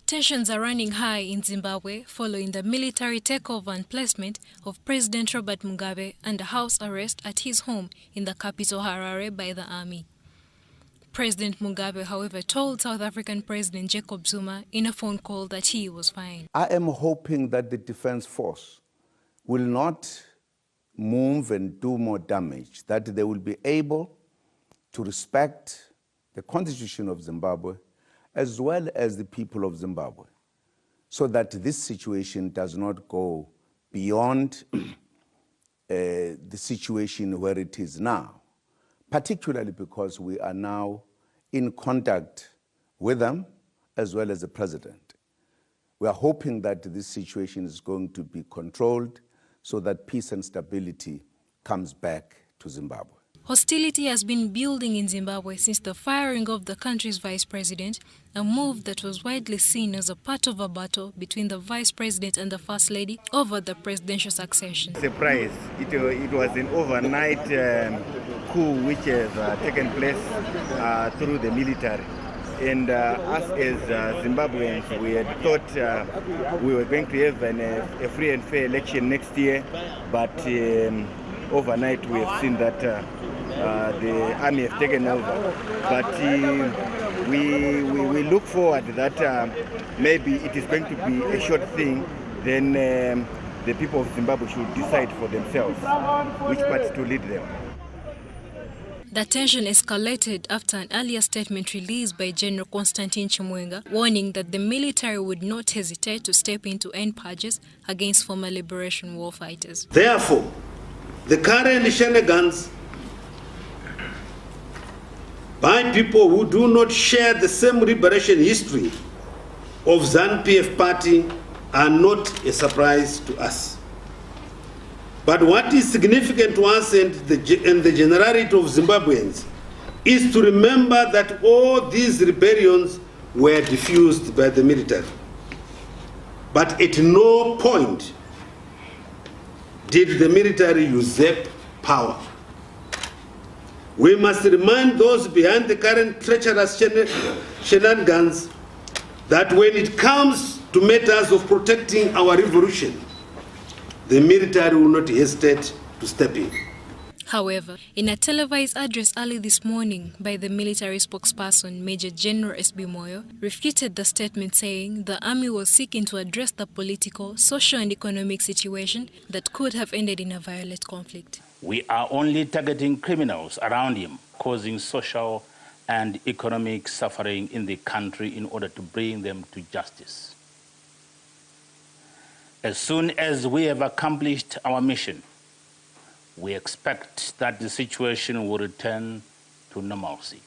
Tensions are running high in Zimbabwe following the military takeover and placement of President Robert Mugabe under house arrest at his home in the capital Harare by the army. President Mugabe, however, told South African President Jacob Zuma in a phone call that he was fine. I am hoping that the defense force will not move and do more damage, that they will be able to respect the Constitution of Zimbabwe as well as the people of Zimbabwe, so that this situation does not go beyond the situation where it is now, particularly because we are now in contact with them as well as the president. We are hoping that this situation is going to be controlled so that peace and stability comes back to Zimbabwe. Hostility has been building in Zimbabwe since the firing of the country's vice president, a move that was widely seen as a part of a battle between the vice president and the first lady over the presidential succession. Surprise! It was an overnight coup which has taken place through the military. And us as Zimbabweans, we had thought we were going to have a free and fair election next year, but overnight we have seen that the army has taken over. But we look forward that maybe it is going to be a short thing, then the people of Zimbabwe should decide for themselves which party to lead them. The tension escalated after an earlier statement released by General Constantine Chimuenga warning that the military would not hesitate to step in to end purges against former liberation war fighters. Therefore, the current shenanigans by people who do not share the same liberation history of ZANU-PF party are not a surprise to us. But what is significant to us and the generality of Zimbabweans is to remember that all these rebellions were diffused by the military. But at no point did the military usurp power. We must remind those behind the current treacherous shenanigans that when it comes to matters of protecting our revolution, the military will not hesitate to step in. However, in a televised address early this morning by the military spokesperson, Major General S.B. Moyo, refuted the statement saying the army was seeking to address the political, social and economic situation that could have ended in a violent conflict. We are only targeting criminals around him, causing social and economic suffering in the country in order to bring them to justice. As soon as we have accomplished our mission, we expect that the situation will return to normalcy.